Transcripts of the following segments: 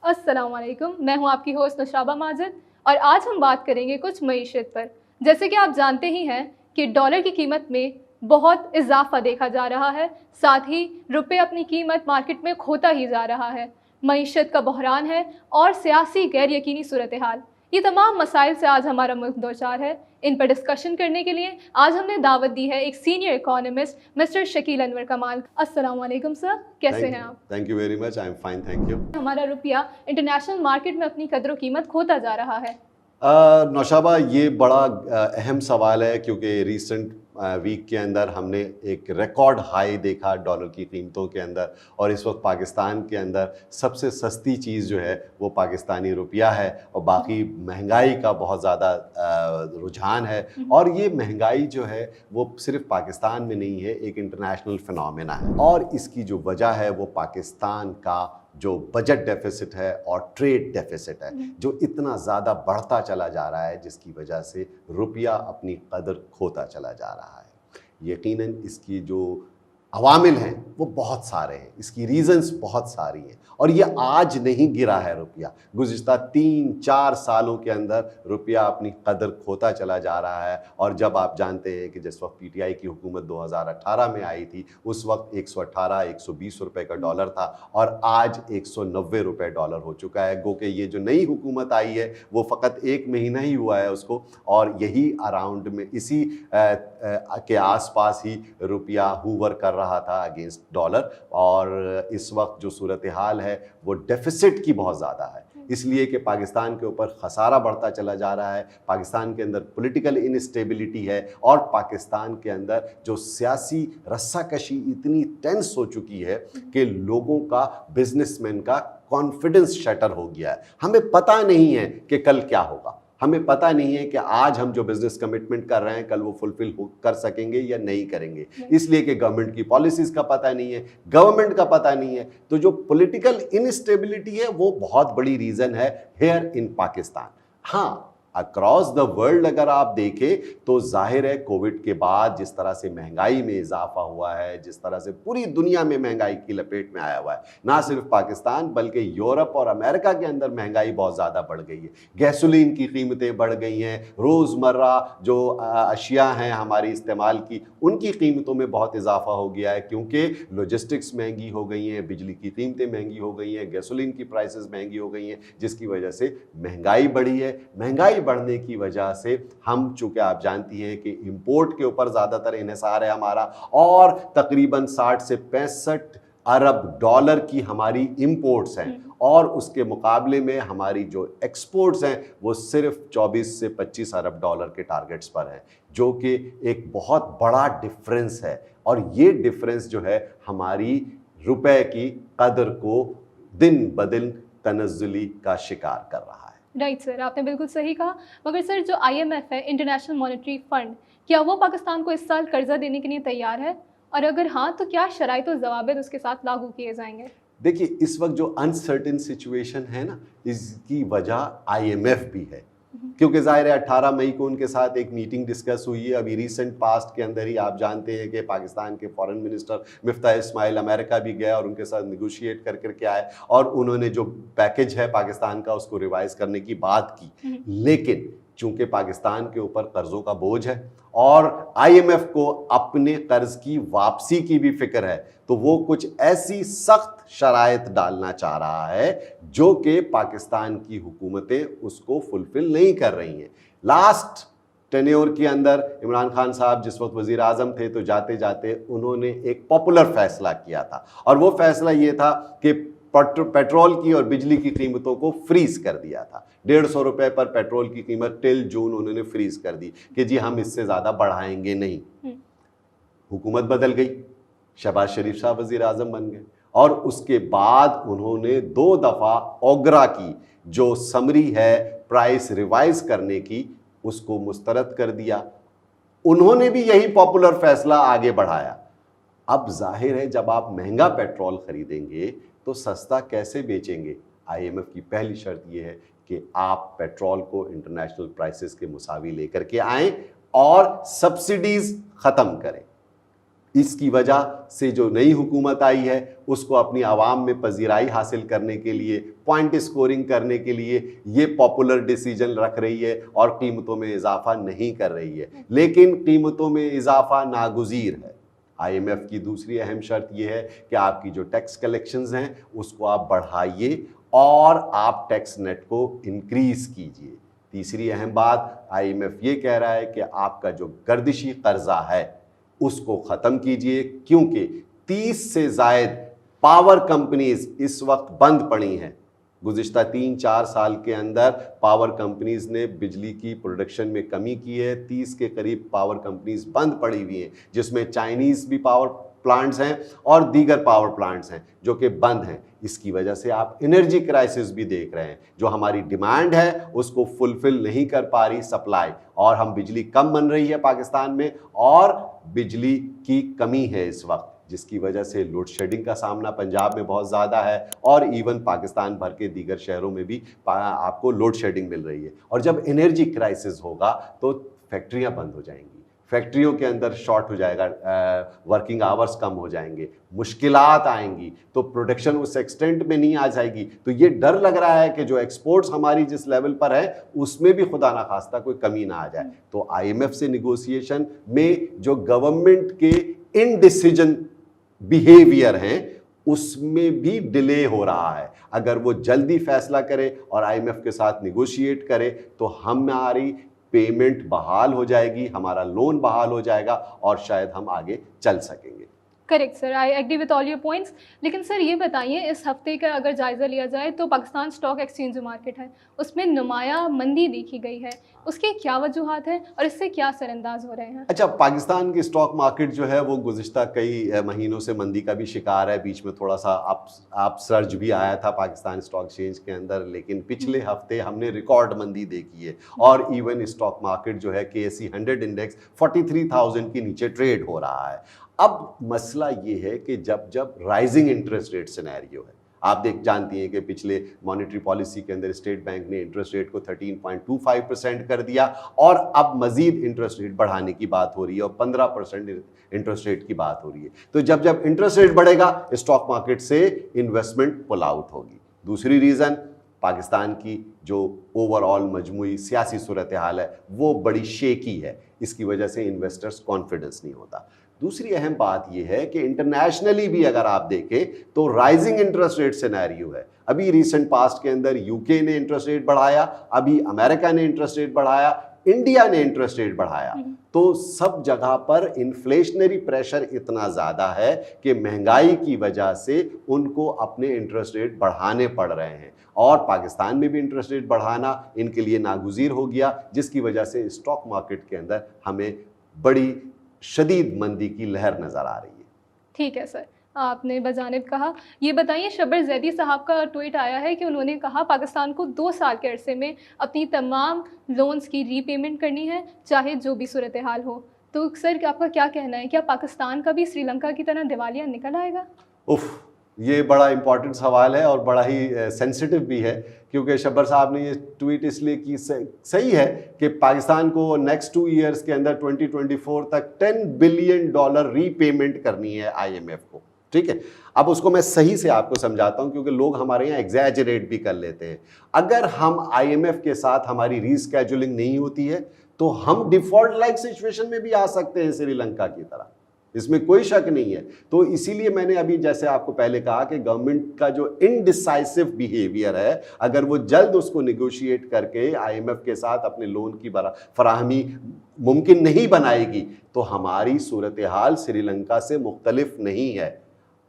अस्सलाम वालेकुम, मैं हूं आपकी होस्ट नौशाबा माजिद और आज हम बात करेंगे कुछ मईशत पर। जैसे कि आप जानते ही हैं कि डॉलर की कीमत में बहुत इजाफा देखा जा रहा है, साथ ही रुपये अपनी कीमत मार्केट में खोता ही जा रहा है। मईशत का बहरान है और सियासी गैर यकीनी सूरत हाल, ये तमाम मसाइल से आज हमारा मुल्क दो चार है। इन पर डिस्कशन करने के लिए आज हमने दावत दी है एक senior economist mister Shakeel Anwar कमाल। अस्सलाम वालेकुम सर, कैसे हैं आप? Thank you very much, I am fine, thank you. हमारा रुपया इंटरनेशनल मार्केट में अपनी कदर कीमत खोता जा रहा है। नौशाबा, ये बड़ा अहम सवाल है क्योंकि रीसेंट वीक के अंदर हमने एक रिकॉर्ड हाई देखा डॉलर की कीमतों के अंदर, और इस वक्त पाकिस्तान के अंदर सबसे सस्ती चीज़ जो है वो पाकिस्तानी रुपया है, और बाकी महंगाई का बहुत ज़्यादा रुझान है। और ये महंगाई जो है वो सिर्फ पाकिस्तान में नहीं है, एक इंटरनेशनल फिनोमेना है, और इसकी जो वजह है वो पाकिस्तान का जो बजट डेफिसिट है और ट्रेड डेफिसिट है, जो इतना ज़्यादा बढ़ता चला जा रहा है, जिसकी वजह से रुपया अपनी कदर खोता चला जा रहा है। यकीनन इसकी जो अवामिल हैं वो बहुत सारे हैं, इसकी रीज़न्स बहुत सारी हैं, और ये आज नहीं गिरा है रुपया। गुज़िश्ता 3-4 सालों के अंदर रुपया अपनी कदर खोता चला जा रहा है। और जब आप जानते हैं कि जिस वक्त पीटीआई की हुकूमत 2018 में आई थी, उस वक्त 118-120 रुपए का डॉलर था, और आज 190 रुपए डॉलर हो चुका है। गो कि ये जो नई हुकूमत आई है वो फ़कत 1 महीना ही हुआ है उसको, और यही अराउंड में इसी के आसपास ही रुपया हूवर कर रहा था अगेंस्ट डॉलर। और इस वक्त जो सूरत हाल है वो डेफिसिट की बहुत ज़्यादा है, इसलिए कि पाकिस्तान के ऊपर खसारा बढ़ता चला जा रहा है, पाकिस्तान के अंदर पॉलिटिकल इनस्टेबिलिटी है, और पाकिस्तान के अंदर जो सियासी रस्साकशी इतनी टेंस हो चुकी है कि लोगों का, बिजनेसमैन का कॉन्फिडेंस शटर हो गया है। हमें पता नहीं है कि कल क्या होगा, हमें पता नहीं है कि आज हम जो बिजनेस कमिटमेंट कर रहे हैं कल वो फुलफिल कर सकेंगे या नहीं करेंगे, इसलिए कि गवर्नमेंट की पॉलिसीज़ का पता नहीं है, गवर्नमेंट का पता नहीं है। तो जो पॉलिटिकल इनस्टेबिलिटी है वो बहुत बड़ी रीज़न है हेयर इन पाकिस्तान। हाँ, अक्रॉस द वर्ल्ड अगर आप देखें तो जाहिर है कोविड के बाद जिस तरह से महंगाई में इजाफा हुआ है, जिस तरह से पूरी दुनिया में महंगाई की लपेट में आया हुआ है, ना सिर्फ पाकिस्तान बल्कि यूरोप और अमेरिका के अंदर महंगाई बहुत ज़्यादा बढ़ गई है। गैसोलीन की कीमतें बढ़ गई हैं, रोज़मर्रा जो अशिया हैं हमारी इस्तेमाल की, उनकी कीमतों में बहुत इजाफा हो गया है, क्योंकि लॉजिस्टिक्स महंगी हो गई हैं, बिजली की कीमतें महंगी हो गई हैं, गैसोलीन की प्राइसेस महंगी हो गई हैं, जिसकी वजह से महंगाई बढ़ी है। महंगाई बढ़ने की वजह से हम, चूंकि आप जानती हैं कि इंपोर्ट के ऊपर ज़्यादातर इन्हिसार है हमारा, और तकरीबन 60 से 65 अरब डॉलर की हमारी इंपोर्ट्स हैं, और उसके मुकाबले में हमारी जो एक्सपोर्ट्स हैं वो सिर्फ 24 से 25 अरब डॉलर के टारगेट्स पर हैं, जो कि एक बहुत बड़ा डिफरेंस है। और ये डिफरेंस जो है हमारी रुपए की कदर को दिन ब दिन तनज़्ज़ुली का शिकार कर रहा है। राइट सर, आपने बिल्कुल सही कहा। मगर सर, जो IMF है, इंटरनेशनल मॉनेटरी फंड, क्या वो पाकिस्तान को इस साल कर्जा देने के लिए तैयार है? और अगर हाँ, तो क्या शराइत और ज़वाबित उसके साथ लागू किए जाएंगे? देखिए, इस वक्त जो अनसर्टेन सिचुएशन है ना, इसकी वजह IMF भी है, क्योंकि ज़ाहिर है 18 मई को उनके साथ एक मीटिंग डिस्कस हुई है। अभी रीसेंट पास्ट के अंदर ही आप जानते हैं कि पाकिस्तान के foreign minister Miftah Ismail America भी गया और उनके साथ निगोशिएट कर करके आए, और उन्होंने जो पैकेज है पाकिस्तान का उसको रिवाइज करने की बात की। लेकिन चूंकि पाकिस्तान के ऊपर कर्ज़ों का बोझ है और IMF को अपने कर्ज की वापसी की भी फिक्र है, तो वो कुछ ऐसी सख्त शराइत डालना चाह रहा है जो कि पाकिस्तान की हुकूमतें उसको फुलफिल नहीं कर रही हैं। लास्ट टेन्योर के अंदर इमरान खान साहब जिस वक्त वज़ीर आज़म थे, तो जाते जाते उन्होंने एक पॉपुलर फैसला किया था, और वो फैसला ये था कि पेट्रोल की और बिजली की कीमतों को फ्रीज कर दिया था। 150 रुपए पर पेट्रोल की कीमत टिल जून उन्होंने फ्रीज कर दी कि जी हम इससे ज़्यादा बढ़ाएंगे नहीं। हुकूमत बदल गई, शहबाज शरीफ साहब वज़ीर आज़म बन गए, और उसके बाद उन्होंने 2 दफ़ा ओगरा की जो समरी है प्राइस रिवाइज करने की, उसको मुस्तरद कर दिया। उन्होंने भी यही पॉपुलर फैसला आगे बढ़ाया। अब जाहिर है जब आप महंगा पेट्रोल खरीदेंगे तो सस्ता कैसे बेचेंगे? IMF की पहली शर्त यह है कि आप पेट्रोल को इंटरनेशनल प्राइसेस के मुसावी लेकर के आएं और सब्सिडीज खत्म करें। इसकी वजह से जो नई हुकूमत आई है उसको अपनी आवाम में पजीराई हासिल करने के लिए, पॉइंट स्कोरिंग करने के लिए ये पॉपुलर डिसीजन रख रही है और कीमतों में इजाफा नहीं कर रही है। लेकिन कीमतों में इजाफा नागुज़ीर है। IMF की दूसरी अहम शर्त यह है कि आपकी जो टैक्स कलेक्शंस हैं उसको आप बढ़ाइए और आप टैक्स नेट को इंक्रीज कीजिए। तीसरी अहम बात, IMF ये कह रहा है कि आपका जो गर्दिशी कर्जा है उसको ख़त्म कीजिए, क्योंकि 30 से ज़ायद पावर कंपनीज इस वक्त बंद पड़ी हैं। गुज़िश्ता 3-4 साल के अंदर पावर कंपनीज ने बिजली की प्रोडक्शन में कमी की है। 30 के करीब पावर कंपनीज बंद पड़ी हुई हैं, जिसमें चाइनीज़ भी पावर प्लांट्स हैं और दीगर पावर प्लांट्स हैं जो कि बंद हैं। इसकी वजह से आप एनर्जी क्राइसिस भी देख रहे हैं। जो हमारी डिमांड है उसको फुलफिल नहीं कर पा रही सप्लाई, और हम बिजली कम बन रही है पाकिस्तान में और बिजली की कमी है इस वक्त, जिसकी वजह से लोड शेडिंग का सामना पंजाब में बहुत ज़्यादा है और इवन पाकिस्तान भर के दीगर शहरों में भी आपको लोड शेडिंग मिल रही है। और जब एनर्जी क्राइसिस होगा तो फैक्ट्रियां बंद हो जाएंगी, फैक्ट्रियों के अंदर शॉर्ट हो जाएगा, वर्किंग आवर्स कम हो जाएंगे, मुश्किलात आएंगी, तो प्रोडक्शन उस एक्सटेंट में नहीं आ जाएगी। तो ये डर लग रहा है कि जो एक्सपोर्ट्स हमारी जिस लेवल पर है उसमें भी खुदा ना खास्ता कोई कमी ना आ जाए। तो IMF से निगोशिएशन में जो गवर्नमेंट के इनडिसीजन बिहेवियर हैं उसमें भी डिले हो रहा है। अगर वो जल्दी फैसला करे और IMF के साथ निगोशिएट करे तो हमारी पेमेंट बहाल हो जाएगी, हमारा लोन बहाल हो जाएगा और शायद हम आगे चल सकेंगे। Correct sir, I agree with all your points. लेकिन सर ये बताइए, इस हफ्ते का अगर जायज़ा लिया जाए तो पाकिस्तान स्टॉक एक्सचेंज जो मार्केट है उसमें नुमाया मंदी देखी गई है, उसकी क्या वजूहात है और इससे क्या असरअंदाज हो रहे हैं? अच्छा, पाकिस्तान की स्टॉक मार्केट जो है वो गुज़िश्ता कई महीनों से मंदी का भी शिकार है। बीच में थोड़ा सा आप सर्ज भी आया था पाकिस्तान स्टॉक एक्सचेंज के अंदर, लेकिन पिछले हफ्ते हमने रिकॉर्ड मंदी देखी है और इवन स्टॉक मार्केट जो है KSE 100 इंडेक्स 43,000 के नीचे ट्रेड हो रहा है। अब मसला ये है कि जब राइजिंग इंटरेस्ट रेट सिनेरियो है, आप जानती हैं कि पिछले मॉनेटरी पॉलिसी के अंदर स्टेट बैंक ने इंटरेस्ट रेट को 13.25% कर दिया और अब मजीद इंटरेस्ट रेट बढ़ाने की बात हो रही है और 15% इंटरेस्ट रेट की बात हो रही है। तो जब इंटरेस्ट रेट बढ़ेगा स्टॉक मार्केट से इन्वेस्टमेंट पुल आउट होगी। दूसरी रीज़न, पाकिस्तान की जो ओवरऑल मजमूई सियासी सूरत हाल है वो बड़ी शेकी है, इसकी वजह से इन्वेस्टर्स कॉन्फिडेंस नहीं होता। दूसरी अहम बात यह है कि इंटरनेशनली भी अगर आप देखें तो राइजिंग इंटरेस्ट रेट सिनेरियो है। अभी रिसेंट पास्ट के अंदर UK ने इंटरेस्ट रेट बढ़ाया, अभी अमेरिका ने इंटरेस्ट रेट बढ़ाया, इंडिया ने इंटरेस्ट रेट बढ़ाया। तो सब जगह पर इन्फ्लेशनरी प्रेशर इतना ज़्यादा है कि महंगाई की वजह से उनको अपने इंटरेस्ट रेट बढ़ाने पड़ रहे हैं और पाकिस्तान में भी इंटरेस्ट रेट बढ़ाना इनके लिए नागुज़ीर हो गया, जिसकी वजह से स्टॉक मार्केट के अंदर हमें बड़ी शदीद मंदी की लहर नज़र आ रही है। ठीक है सर, आपने बजानिब कहा। ये बताइए, शब्बर जैदी साहब का ट्वीट आया है कि उन्होंने कहा पाकिस्तान को 2 साल के अरसे में अपनी तमाम लोन्स की रीपेमेंट करनी है, चाहे जो भी सूरत हाल हो। तो सर आपका क्या कहना है, क्या पाकिस्तान का भी श्रीलंका की तरह दिवालिया निकल आएगा? उफ, ये बड़ा इंपॉर्टेंट सवाल है और बड़ा ही सेंसिटिव भी है, क्योंकि शब्बर साहब ने ये ट्वीट इसलिए की, सही है कि पाकिस्तान को नेक्स्ट 2 ईयर्स के अंदर 2024 तक $10 बिलियन रीपेमेंट करनी है IMF को। ठीक है, अब उसको मैं सही से आपको समझाता हूं क्योंकि लोग हमारे यहाँ एग्जैजरेट भी कर लेते हैं। अगर हम IMF के साथ हमारी रीस्केड्यूलिंग नहीं होती है तो हम डिफॉल्ट लाइक सिचुएशन में भी आ सकते हैं श्रीलंका की तरह, इसमें कोई शक नहीं है। तो इसीलिए मैंने अभी जैसे आपको पहले कहा कि गवर्नमेंट का जो इनडिसाइसिव बिहेवियर है, अगर वो जल्द उसको निगोशिएट करके IMF के साथ अपने लोन की फराहमी मुमकिन नहीं बनाएगी तो हमारी सूरत हाल श्रीलंका से मुख्तलिफ नहीं है।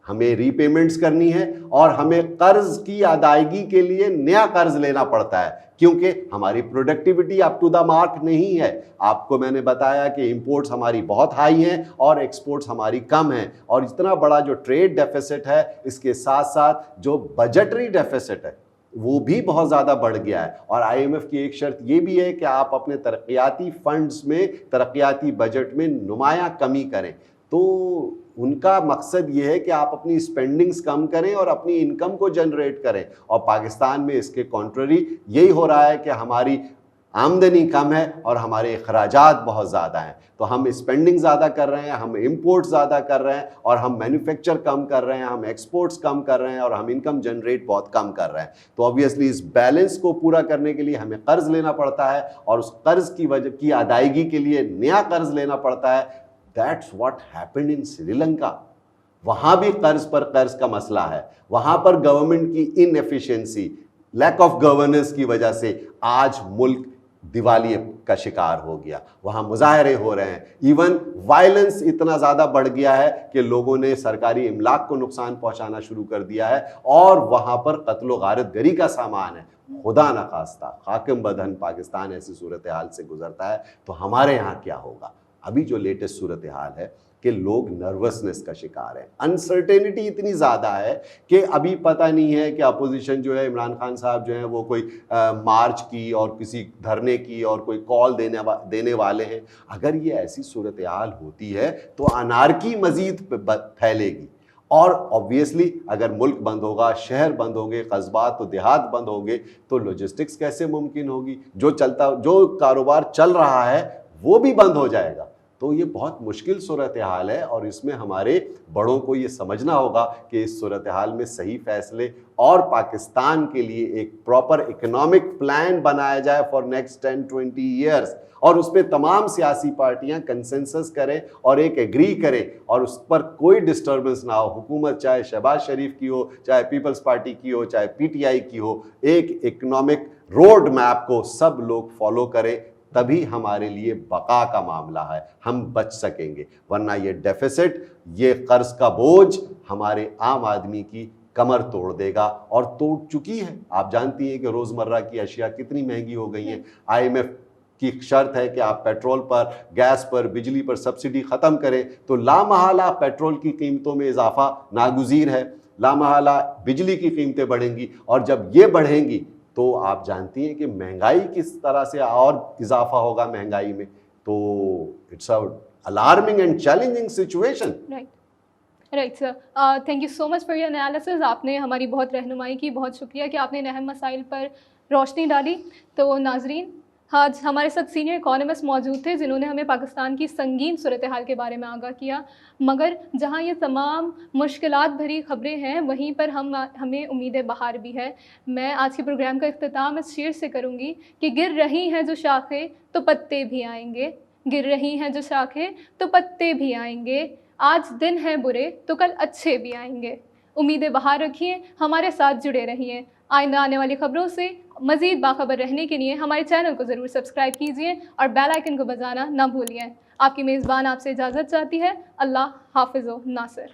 हमें रीपेमेंट्स करनी है और हमें कर्ज की अदायगी के लिए नया कर्ज लेना पड़ता है क्योंकि हमारी productivity up to the mark नहीं है। आपको मैंने बताया कि इंपोर्ट्स हमारी बहुत हाई हैं और एक्सपोर्ट्स हमारी कम हैं, और इतना बड़ा जो ट्रेड डेफिसिट है इसके साथ साथ जो बजटरी डेफिसिट है वो भी बहुत ज़्यादा बढ़ गया है। और IMF की एक शर्त ये भी है कि आप अपने तरक्याती फंड्स में, तरक्याती बजट में नुमाया कमी करें। तो उनका मकसद ये है कि आप अपनी स्पेंडिंग्स कम करें और अपनी इनकम को जनरेट करें, और पाकिस्तान में इसके कॉन्ट्ररी यही हो रहा है कि हमारी आमदनी कम है और हमारे अखराजात बहुत ज़्यादा हैं। तो हम स्पेंडिंग ज़्यादा कर रहे हैं, हम इंपोर्ट ज़्यादा कर रहे हैं और हम मैन्युफैक्चर कम कर रहे हैं, हम एक्सपोर्ट्स कम कर रहे हैं और हम इनकम जनरेट बहुत कम कर रहे हैं। तो ऑब्वियसली इस बैलेंस को पूरा करने के लिए हमें कर्ज लेना पड़ता है और उस कर्ज की वजह की अदायगी के लिए नया कर्ज लेना पड़ता है। That's what happened in Sri Lanka. वहां भी कर्ज पर कर्ज का मसला है, वहां पर गवर्नमेंट की इनएफिशिएंसी, लैक ऑफ गवर्नेंस की वजह से आज मुल्क दिवालिये का शिकार हो गया। वहां मुजाहरे हो रहे हैं, इवन वायलेंस इतना ज़्यादा बढ़ गया है कि लोगों ने सरकारी इमलाक को नुकसान पहुंचाना शुरू कर दिया है और वहां पर कत्लो गारत गरी का सामान है। खुदा न खास्ता हाकिम बदहन पाकिस्तान ऐसी सूरत हाल से गुजरता है तो हमारे यहाँ क्या होगा। अभी जो लेटेस्ट सूरत हाल है कि लोग नर्वसनेस का शिकार हैं, अनसर्टेनिटी इतनी ज़्यादा है कि अभी पता नहीं है कि अपोजिशन जो है, इमरान खान साहब जो हैं वो कोई मार्च की और किसी धरने की और कोई कॉल देने वाले हैं। अगर ये ऐसी सूरत हाल होती है तो अनारकी मज़ीद फैलेगी और ऑब्वियसली अगर मुल्क बंद होगा, शहर बंद होंगे, कस्बात तो देहात बंद होंगे तो लॉजिस्टिक्स कैसे मुमकिन होगी। जो कारोबार चल रहा है वो भी बंद हो जाएगा। तो ये बहुत मुश्किल सूरत हाल है और इसमें हमारे बड़ों को ये समझना होगा कि इस सूरत हाल में सही फैसले और पाकिस्तान के लिए एक प्रॉपर इकोनॉमिक प्लान बनाया जाए फॉर नेक्स्ट 10-20 ईयर्स और उस पर तमाम सियासी पार्टियां कंसेंसस करें और एक एग्री करें और उस पर कोई डिस्टर्बेंस ना हो। हुकूमत चाहे शहबाज शरीफ की हो, चाहे पीपल्स पार्टी की हो, चाहे पीटीआई की हो, एक इकोनॉमिक रोड मैप को सब लोग फॉलो करें, तभी हमारे लिए बका का मामला है, हम बच सकेंगे। वरना ये डेफिसिट, ये कर्ज का बोझ हमारे आम आदमी की कमर तोड़ देगा और तोड़ चुकी है। आप जानती हैं कि रोज़मर्रा की अशिया कितनी महंगी हो गई हैं। IMF की शर्त है कि आप पेट्रोल पर, गैस पर, बिजली पर सब्सिडी ख़त्म करें तो लामहला पेट्रोल की कीमतों में इजाफा नागुज़ीर है, लामहला बिजली की कीमतें बढ़ेंगी और जब ये बढ़ेंगी तो आप जानती हैं कि महंगाई किस तरह से और इजाफा होगा महंगाई में। तो it's a alarming and challenging situation. Right sir, thank you so much for your analysis. आपने हमारी बहुत रहनुमाई की, बहुत शुक्रिया कि आपने इन अहम मसाइल पर रोशनी डाली। तो नाजरीन, आज हमारे साथ सीनियर इकोनॉमिस्ट मौजूद थे जिन्होंने हमें पाकिस्तान की संगीन सूरत हाल के बारे में आगाह किया। मगर जहां ये तमाम मुश्किलात भरी ख़बरें हैं वहीं पर हमें उम्मीद बहार भी है। मैं आज के प्रोग्राम का इख्तिताम इस शेर से करूँगी कि गिर रही हैं जो शाखें तो पत्ते भी आएंगे, गिर रही हैं जो शाखें तो पत्ते भी आएंगे, आज दिन हैं बुरे तो कल अच्छे भी आएंगे। उम्मीदें बहार रखिए, हमारे साथ जुड़े रहिए। आइंदा आने वाली खबरों से मज़ीद बाखबर रहने के लिए हमारे चैनल को ज़रूर सब्सक्राइब कीजिए और बेल आइकन को बजाना ना भूलिए। आपकी मेज़बान आपसे इजाज़त चाहती है। अल्लाह हाफ़िज़ व नासिर।